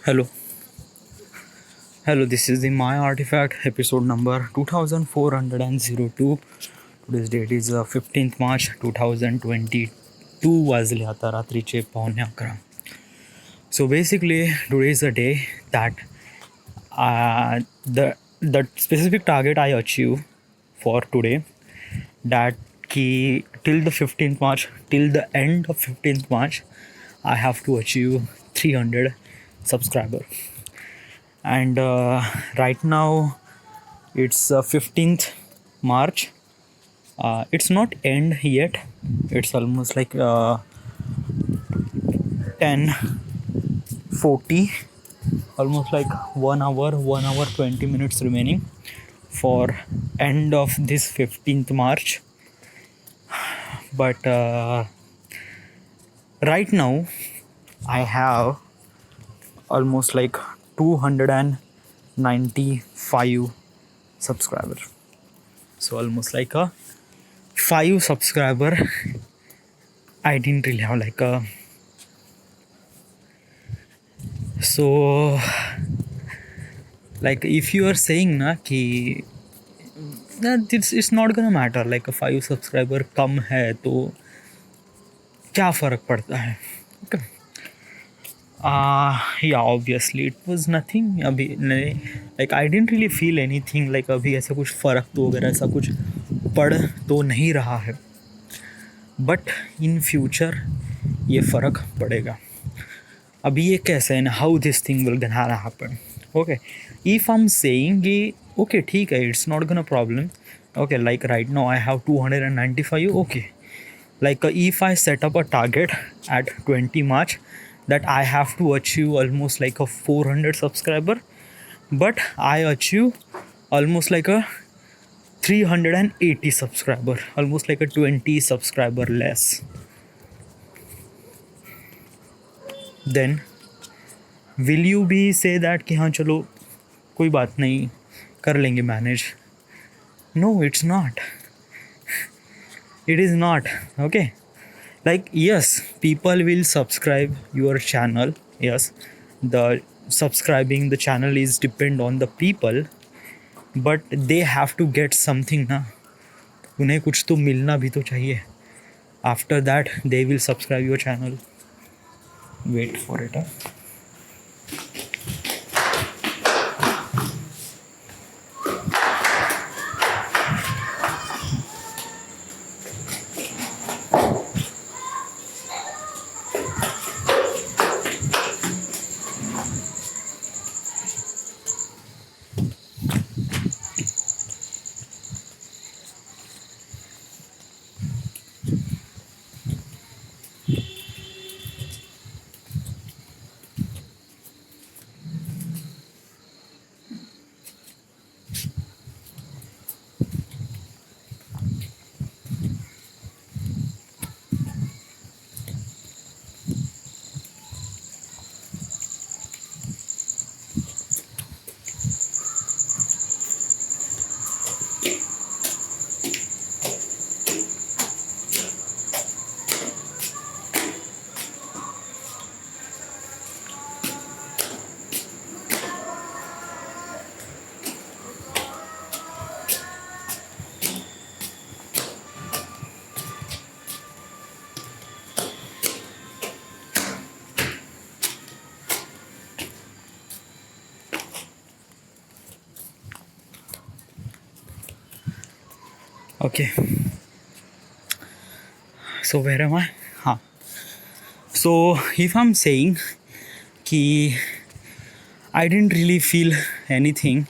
Hello, hello. This is the My Artifact episode number 2402. Today's date is 15th March 2022 वाजले आता रात्रीचे 11:15. So basically, today is the day that the specific target I achieve for today, that key till the 15th March, till the end of 15th March, I have to achieve 300 subscriber. And right now it's 15th March. It's not end yet. It's almost like 10:40, almost like 1 hour 20 minutes remaining for end of this 15th March. But right now I have almost like 295 subscriber, so almost like a 5 subscriber. I didn't really have like a, so like if you are saying na ki that it's not gonna matter, like a 5 subscriber कम है तो क्या फ़र्क पड़ता है. Okay. Yeah, obviously it was nothing. अभी नहीं, like I didn't really feel anything, like अभी ऐसा कुछ फ़र्क तो वगैरह ऐसा कुछ पड़ तो नहीं रहा है, बट इन फ्यूचर ये फ़र्क पड़ेगा. अभी ये कैसे है, how this thing will gun happen. Okay, if I am saying कि ओके ठीक है, it's not gonna problem. Okay, like right now I have 295. Okay, like if I set up a target at 20 March that I have to achieve almost like a 400 subscriber, but I achieve almost like a 380 subscriber, almost like a 20 subscriber less, then will you be say that कि हाँ चलो कोई बात नहीं, कर लेंगे manage. No, it's not. It is not. Okay, like yes, people will subscribe your channel. Yes, the subscribing the channel is depend on the people, but they have to get something ना, उन्हें कुछ तो मिलना भी तो चाहिए. After that they will subscribe your channel. Wait for it. Okay, so where am I? हाँ, so if I'm saying कि I didn't really feel anything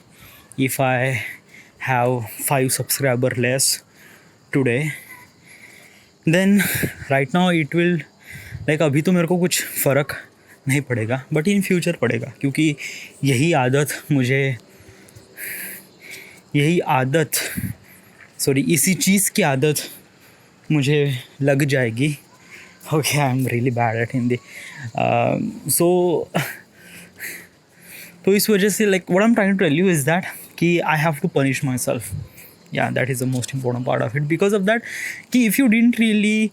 if I have 5 subscriber less today, then right now it will like अभी तो मेरे को कुछ फ़र्क नहीं पड़ेगा, बट इन फ्यूचर पड़ेगा, क्योंकि यही आदत इसी चीज़ की आदत मुझे लग जाएगी. Okay, I am really bad at Hindi. So तो इस वजह से like what I am trying to tell you is that कि I have to punish myself. Yeah, that is the most important part of it. Because of that, ki if you didn't really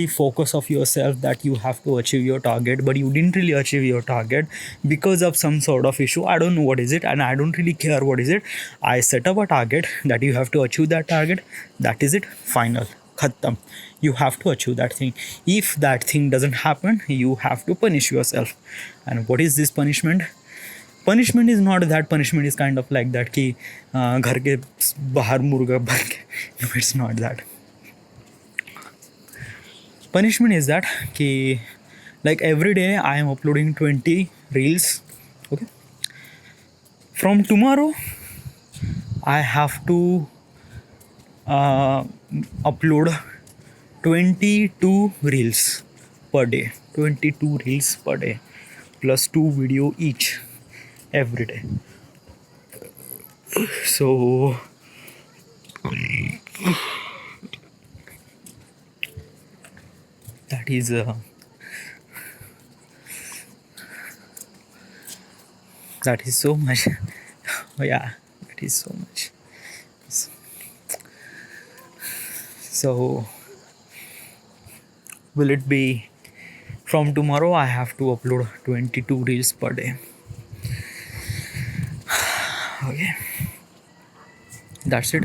focus of yourself that you have to achieve your target, but you didn't really achieve your target because of some sort of issue, I don't know what is it, and I don't really care what is it. I set up a target that you have to achieve that target. That is it, final, khatam. You have to achieve that thing. If that thing doesn't happen, you have to punish yourself. And what is this punishment? Punishment is not that. Punishment is kind of like that कि घर के बाहर मुर्गा बन के. No, it's not that. Punishment is that कि like every day I am uploading 20 reels. Okay, from tomorrow I have to upload 22 reels per day. 22 reels per day plus 2 video each every day. So that is so much. Oh, yeah, that is so much. So will it be from tomorrow I have to upload 22 reels per day? Okay, that's it.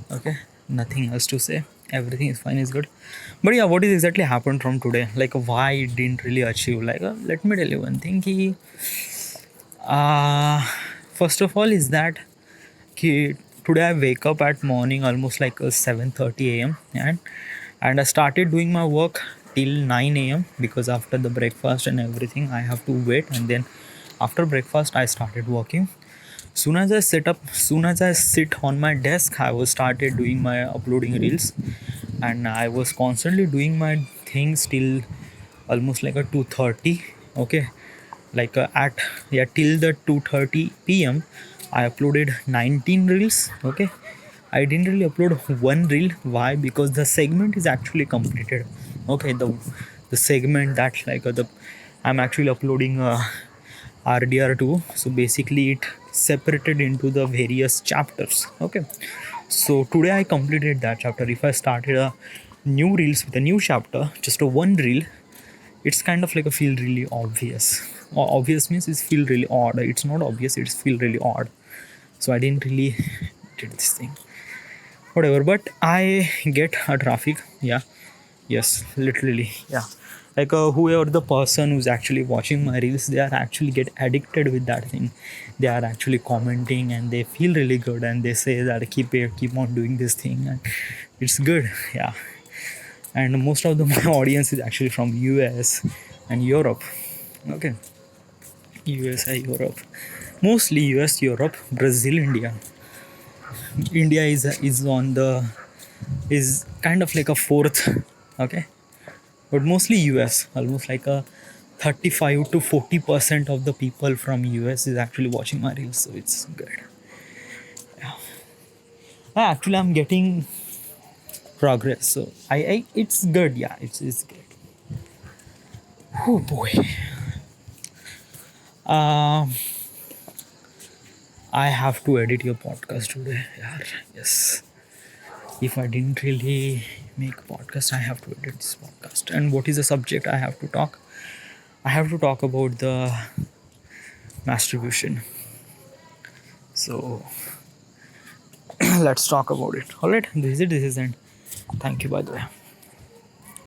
Okay, nothing else to say. Everything is fine, is good. But yeah, what is exactly happened from today, like why it didn't really achieve, like let me tell you one thing ki, first of all is that ki, today I wake up at morning almost like 7:30 a.m. and I started doing my work till 9 a.m. because after the breakfast and everything I have to wait, and then after breakfast I started working. Soon as I sit on my desk, I was started doing my uploading reels, and I was constantly doing my things till almost like a 2:30. Okay, like till the 2:30 p.m. I uploaded 19 reels. Okay, I didn't really upload one reel. Why? Because the segment is actually completed. Okay, the segment that like the I'm actually uploading RDR2. So basically it separated into the various chapters. Okay, so today I completed that chapter. If I started a new reels with a new chapter, just a one reel, it's kind of like a feel really obvious. Obvious means it's feel really odd. It's not obvious, it's feel really odd. So I didn't really did this thing. Whatever, but I get a traffic. Yeah, yes, literally, yeah. Like whoever the person who's actually watching my reels, they are actually get addicted with that thing. They are actually commenting and they feel really good, and they say that keep on doing this thing, and it's good. Yeah, and most of the my audience is actually from US and Europe. Okay, USA, Europe, mostly US, Europe, Brazil, India. India is on the is kind of like a fourth. Okay, but mostly US, almost like a 35 to 40% of the people from US is actually watching my reels, so it's good. Yeah, actually I'm getting progress, so I it's good. Yeah, it's good. Oh boy. um I have to edit your podcast today. Yeah, yes, if I didn't really make podcast, I have to edit this podcast. And what is the subject I have to talk? I have to talk about the masturbation. So let's talk about it. All right, this is it. This is it. Thank you, by the way.